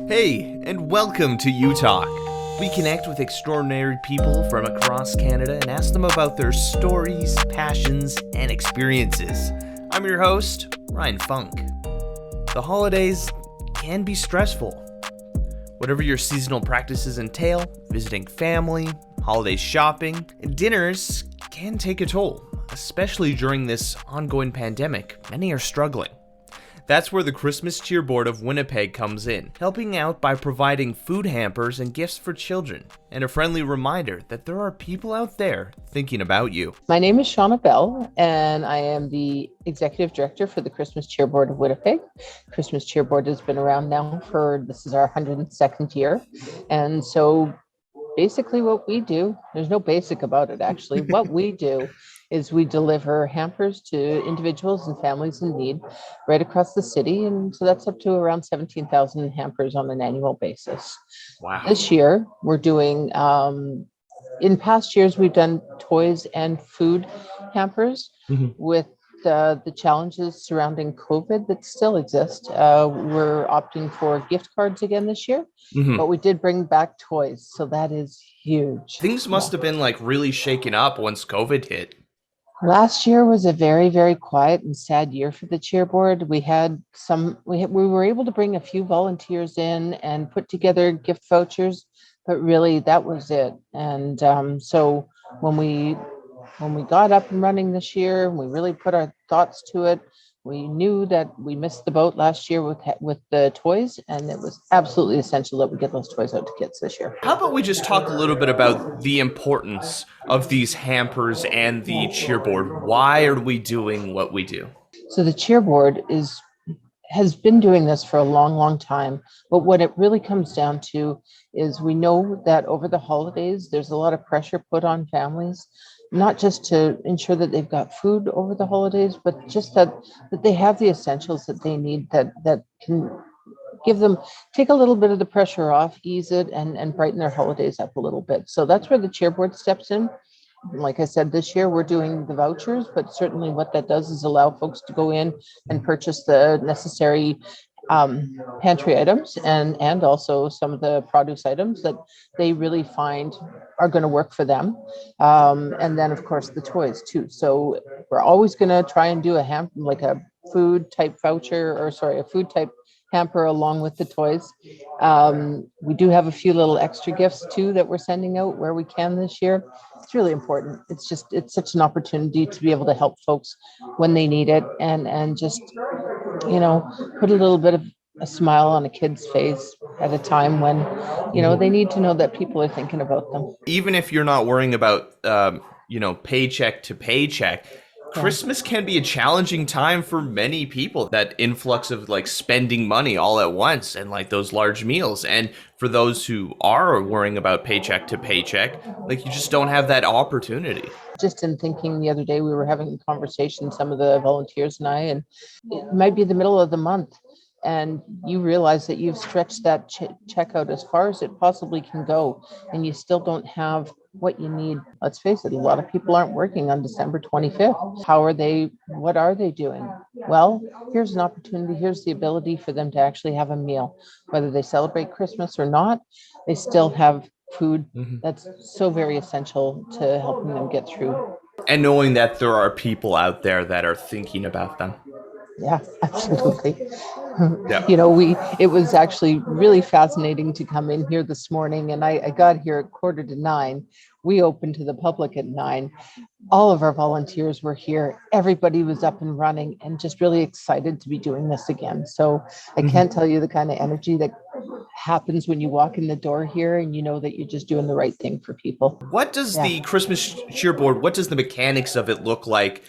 Hey, and welcome to U Talk. We connect with extraordinary people from across Canada and ask them about their stories, passions, and experiences. I'm your host, Ryan Funk. The holidays can be stressful. Whatever your seasonal practices entail, visiting family, holiday shopping, and dinners can take a toll, especially during this ongoing pandemic. Many are struggling. That's where the Christmas Cheer Board of Winnipeg comes in, helping out by providing food hampers and gifts for children, and a friendly reminder that there are people out there thinking about you. My name is Shawna Bell, and I am the Executive Director for the Christmas Cheer Board of Winnipeg. Christmas Cheer Board has been around now this is our 102nd year. And so basically what we do, there's no basic about it actually, what we do is we deliver hampers to individuals and families in need right across the city. And so that's up to around 17,000 hampers on an annual basis. Wow. This year, we're doing, in past years, we've done toys and food hampers with the challenges surrounding COVID that still exist. We're opting for gift cards again this year, but we did bring back toys. So that is huge. Things must have been really shaken up once COVID hit. Last year was a very, very quiet and sad year for the cheer board. We were able to bring a few volunteers in and put together gift vouchers, but really that was it. And so when we got up and running this year, we really put our thoughts to it. We knew that we missed the boat last year with the toys, and it was absolutely essential that we get those toys out to kids this year. How about we just talk a little bit about the importance of these hampers and the cheer board? Why are we doing what we do? So the cheer board has been doing this for a long, long time. But what it really comes down to is we know that over the holidays, there's a lot of pressure put on families, not just to ensure that they've got food over the holidays, but just that they have the essentials that they need that can take a little bit of the pressure off, ease it, and brighten their holidays up a little bit. So that's where the cheer board steps in. Like I said, this year we're doing the vouchers, but certainly what that does is allow folks to go in and purchase the necessary pantry items and also some of the produce items that they really find are going to work for them. And then of course the toys too. So we're always going to try and do a food type hamper along with the toys. We do have a few little extra gifts too that we're sending out where we can this year. It's really important. It's such an opportunity to be able to help folks when they need it and just, put a little bit of a smile on a kid's face at a time when, they need to know that people are thinking about them. Even if you're not worrying about, paycheck to paycheck, Christmas can be a challenging time for many people, that influx of spending money all at once and those large meals. And for those who are worrying about paycheck to paycheck, you just don't have that opportunity. Just in thinking the other day, we were having a conversation, some of the volunteers and I, and it might be the middle of the month. And you realize that you've stretched that checkout as far as it possibly can go, and you still don't have what you need. Let's face it, a lot of people aren't working on December 25th. What are they doing? Well, here's an opportunity. Here's the ability for them to actually have a meal. Whether they celebrate Christmas or not, they still have food that's so very essential to helping them get through. And knowing that there are people out there that are thinking about them. Yeah, absolutely. Yeah. It was actually really fascinating to come in here this morning, and I got here at 8:45. We opened to the public at 9. All of our volunteers were here. Everybody was up and running and just really excited to be doing this again. So I can't tell you the kind of energy that happens when you walk in the door here and you know that you're just doing the right thing for people. What does the Christmas Cheer Board, what does the mechanics of it look like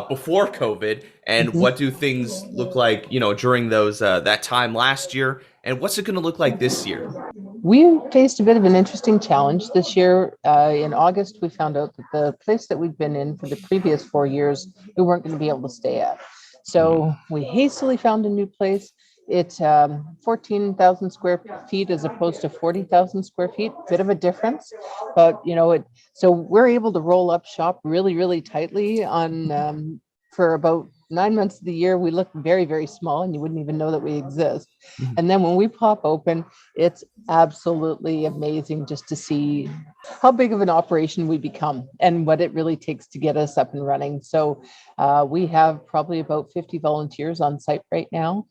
before COVID? And what do things look like, during that time last year? And what's it going to look like this year? We faced a bit of an interesting challenge this year. In August, we found out that the place that we'd been in for the previous 4 years, we weren't going to be able to stay at. So we hastily found a new place. It's 14,000 square feet as opposed to 40,000 square feet. Bit of a difference, but so we're able to roll up shop really, really tightly on for about 9 months of the year, we look very, very small and you wouldn't even know that we exist. Mhm. And then when we pop open, it's absolutely amazing just to see how big of an operation we become and what it really takes to get us up and running. So we have probably about 50 volunteers on site right now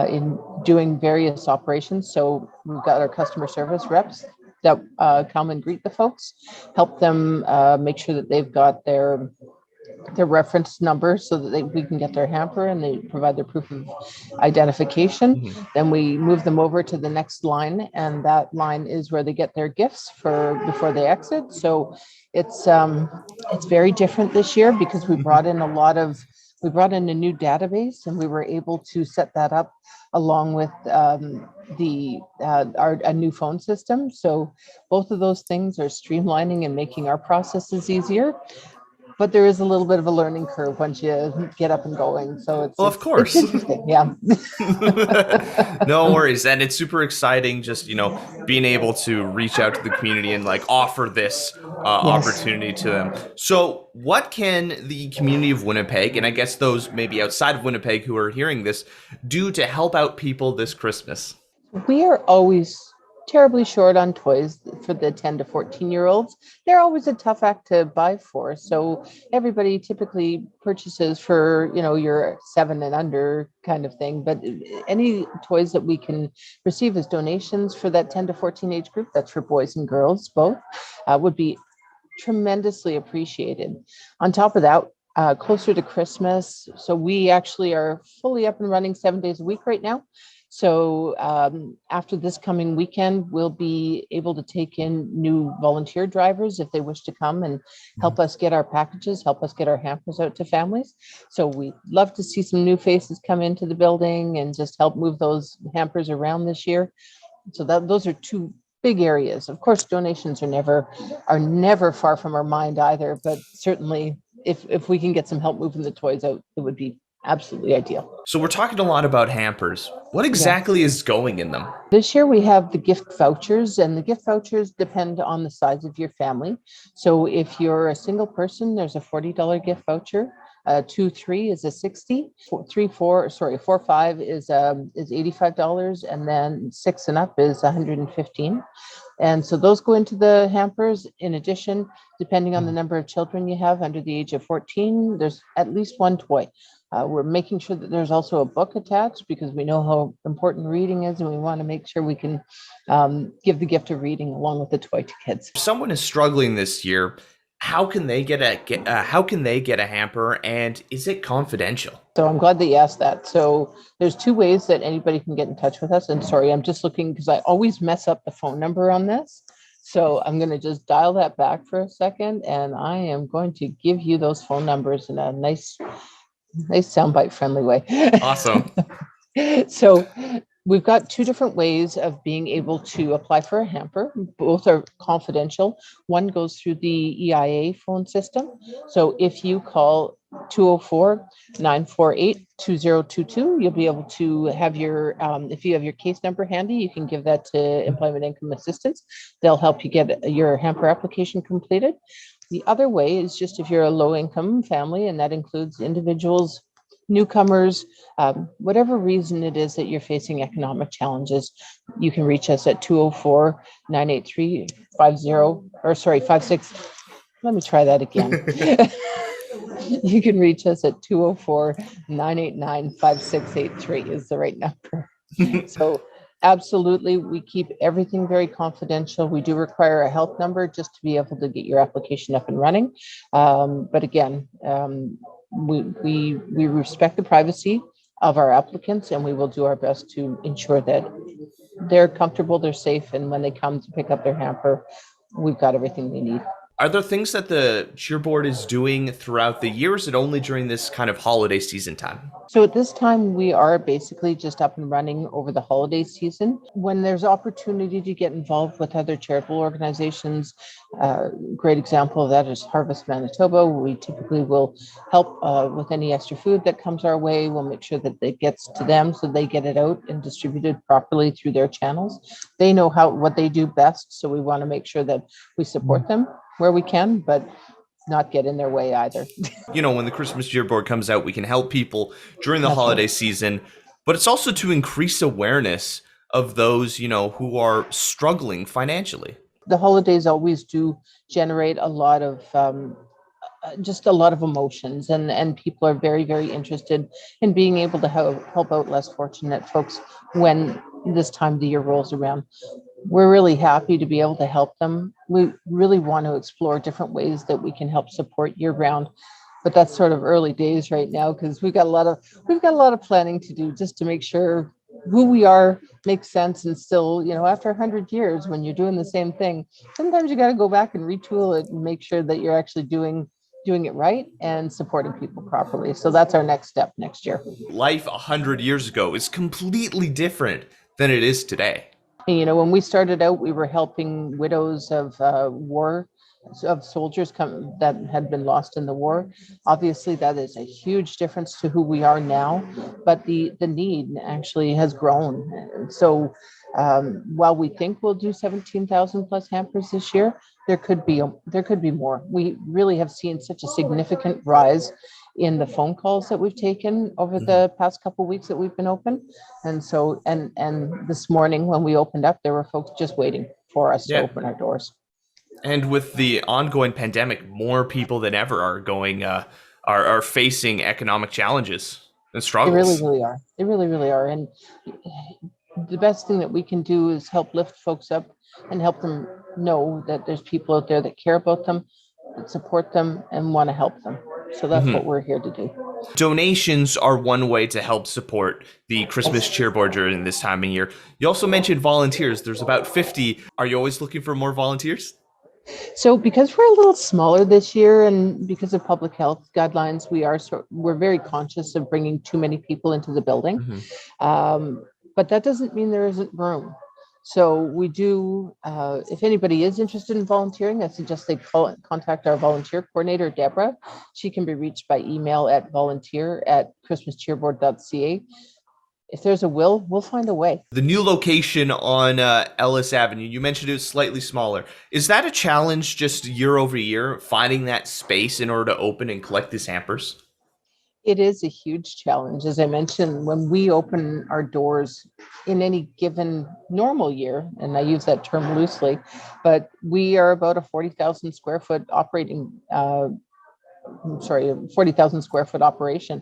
in doing various operations. So we've got our customer service reps that come and greet the folks, help them make sure that they've got their reference number so that we can get their hamper and they provide their proof of identification. Mhm. Then we move them over to the next line, and that line is where they get their gifts for before they exit. So it's very different this year because we brought in a new database, and we were able to set that up along with a new phone system. So both of those things are streamlining and making our processes easier. But there is a little bit of a learning curve once you get up and going. So Well, of it's course. interesting. Yeah. No worries. And it's super exciting just, being able to reach out to the community and like offer this Yes. opportunity to them. So, what can the community of Winnipeg, and I guess those maybe outside of Winnipeg who are hearing this, do to help out people this Christmas? We are always terribly short on toys for the 10 to 14-year-olds. They're always a tough act to buy for. So everybody typically purchases for, your 7 and under kind of thing. But any toys that we can receive as donations for that 10 to 14 age group, that's for boys and girls both, would be tremendously appreciated. On top of that, closer to Christmas, so we actually are fully up and running 7 days a week right now. So after this coming weekend, we'll be able to take in new volunteer drivers if they wish to come and help us get our packages, help us get our hampers out to families. So we'd love to see some new faces come into the building and just help move those hampers around this year. So those are two big areas. Of course, donations are never far from our mind either, but certainly if we can get some help moving the toys out, it would be absolutely ideal. So, we're talking a lot about hampers. What Yeah. exactly is going in them? This year we have the gift vouchers, and the gift vouchers depend on the size of your family. So if you're a single person, there's a $40 gift voucher. 2, 3 is a 60. 4, 5 is $85, and then 6 and up is 115. And so those go into the hampers. In addition, depending on the number of children you have under the age of 14, there's at least one toy. We're making sure that there's also a book attached because we know how important reading is, and we want to make sure we can give the gift of reading along with the toy to kids. If someone is struggling this year, how can they get a hamper, and is it confidential? So I'm glad that you asked that. So there's 2 ways that anybody can get in touch with us. And sorry, I'm just looking because I always mess up the phone number on this. So I'm going to just dial that back for a second, and I am going to give you those phone numbers in a nice soundbite friendly way. Awesome. So we've got 2 different ways of being able to apply for a hamper. Both are confidential. One goes through the EIA phone system. So if you call 204-948-2022, you'll be able to have your, if you have your case number handy, you can give that to Employment Income Assistance. They'll help you get your hamper application completed. The other way is just if you're a low-income family, and that includes individuals, newcomers, whatever reason it is that you're facing economic challenges, you can reach us at 204-983-56. Let me try that again. You can reach us at 204-989-5683 is the right number. So absolutely, we keep everything very confidential. We do require a health number just to be able to get your application up and running. But again, we respect the privacy of our applicants, and we will do our best to ensure that they're comfortable, they're safe, and when they come to pick up their hamper, we've got everything they need. Are there things that the cheer board is doing throughout the year, or is it only during this kind of holiday season time? So at this time, we are basically just up and running over the holiday season. When there's opportunity to get involved with other charitable organizations, great example of that is Harvest Manitoba. We typically will help with any extra food that comes our way. We'll make sure that it gets to them so they get it out and distributed properly through their channels. They know what they do best, so we want to make sure that we support them where we can, but not get in their way either. When the Christmas Cheer Board comes out, we can help people during the That's holiday right. season, but it's also to increase awareness of those, who are struggling financially. The holidays always do generate a lot of just a lot of emotions, and people are very, very interested in being able to help out less fortunate folks when this time of the year rolls around. We're really happy to be able to help them. We really want to explore different ways that we can help support year round, but that's sort of early days right now because we've got a lot of planning to do just to make sure who we are makes sense. And still, after 100 years, when you're doing the same thing, sometimes you got to go back and retool it and make sure that you're actually doing it right and supporting people properly. So that's our next step next year. Life 100 years ago is completely different than it is today. When we started out, we were helping widows of soldiers that had been lost in the war. Obviously, that is a huge difference to who we are now, but the need actually has grown. And so while we think we'll do 17,000 plus hampers this year, there could be more. We really have seen such a significant rise in the phone calls that we've taken over the past couple of weeks that we've been open. And so, and this morning when we opened up, there were folks just waiting for us to open our doors. And with the ongoing pandemic, more people than ever are facing economic challenges and struggles. They really, really are. And the best thing that we can do is help lift folks up and help them know that there's people out there that care about them, that support them, and want to help them. So that's what we're here to do. Donations are one way to help support the Christmas Cheer Board during this time of year. You also mentioned volunteers. There's about 50. Are you always looking for more volunteers? So because we're a little smaller this year and because of public health guidelines, we're very conscious of bringing too many people into the building. But that doesn't mean there isn't room. So we do, if anybody is interested in volunteering, I suggest they contact our volunteer coordinator, Deborah. She can be reached by email at volunteer@christmascheerboard.ca. If there's a will, we'll find a way. The new location on Ellis Avenue, you mentioned it was slightly smaller. Is that a challenge just year over year, finding that space in order to open and collect these hampers? It is a huge challenge. As I mentioned, when we open our doors in any given normal year, and I use that term loosely, but we are about a 40,000 square foot 40,000 square foot operation.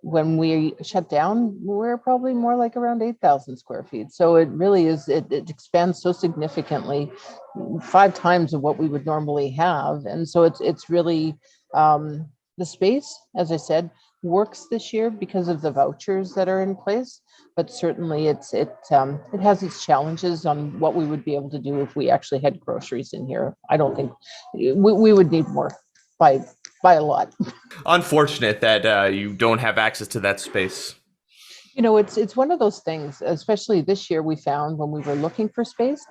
When we shut down, we're probably more like around 8,000 square feet. So it really is, it expands so significantly, 5 times of what we would normally have. And so it's really, the space, as I said, works this year because of the vouchers that are in place, but certainly it has its challenges on what we would be able to do if we actually had groceries in here. I don't think we would need more by a lot. Unfortunate that you don't have access to that space. It's one of those things, especially this year we found when we were looking for space,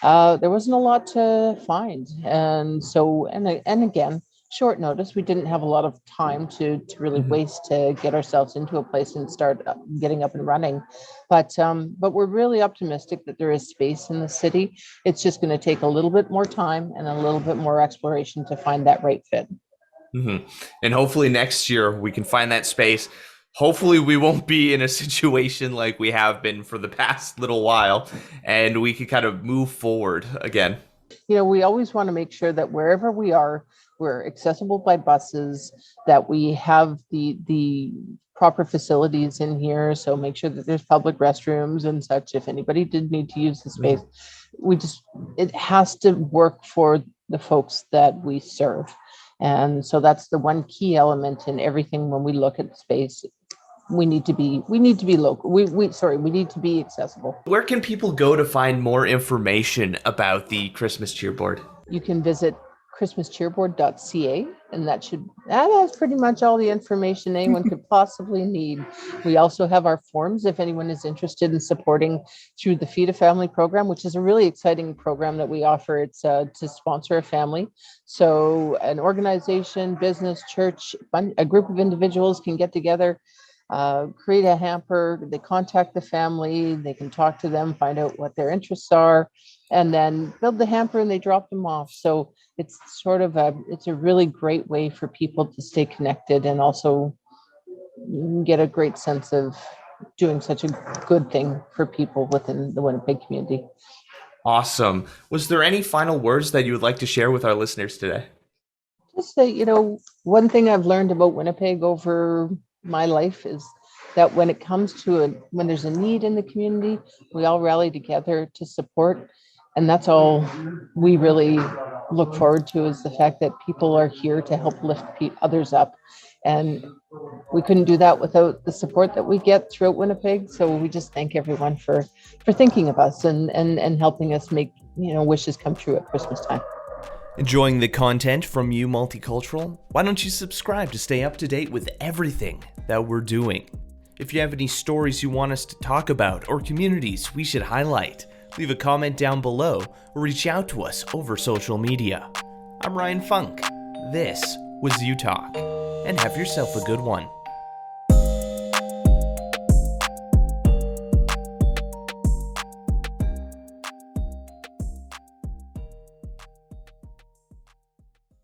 there wasn't a lot to find. And so, and again, short notice, we didn't have a lot of time to really waste to get ourselves into a place and start getting up and running. But we're really optimistic that there is space in the city. It's just going to take a little bit more time and a little bit more exploration to find that right fit. And hopefully next year we can find that space. Hopefully we won't be in a situation like we have been for the past little while, and we can kind of move forward again. We always want to make sure that wherever we are, we're accessible by buses, that we have the proper facilities in here. So make sure that there's public restrooms and such. If anybody did need to use the space, it has to work for the folks that we serve. And so that's the one key element in everything. When we look at space, we need to be local. We need to be accessible. Where can people go to find more information about the Christmas Cheer Board? You can visit christmascheerboard.ca, and that has pretty much all the information anyone could possibly need. We also have our forms if anyone is interested in supporting through the Feed a Family program, which is a really exciting program that we offer. It's to sponsor a family. So an organization, business, church, a group of individuals can get together create a hamper. They contact the family, they can talk to them, find out what their interests are, and then build the hamper and they drop them off. So it's sort of it's a really great way for people to stay connected and also get a great sense of doing such a good thing for people within the Winnipeg community. Awesome. Was there any final words that you would like to share with our listeners today? Just that, one thing I've learned about Winnipeg over my life is that when it comes to when there's a need in the community, we all rally together to support. And that's all we really look forward to, is the fact that people are here to help lift others up. And we couldn't do that without the support that we get throughout Winnipeg. So we just thank everyone for thinking of us and helping us make, wishes come true at Christmas time. Enjoying the content from you, Multicultural? Why don't you subscribe to stay up to date with everything that we're doing? If you have any stories you want us to talk about or communities we should highlight, leave a comment down below or reach out to us over social media. I'm Ryan Funk. This was You Talk, and have yourself a good one.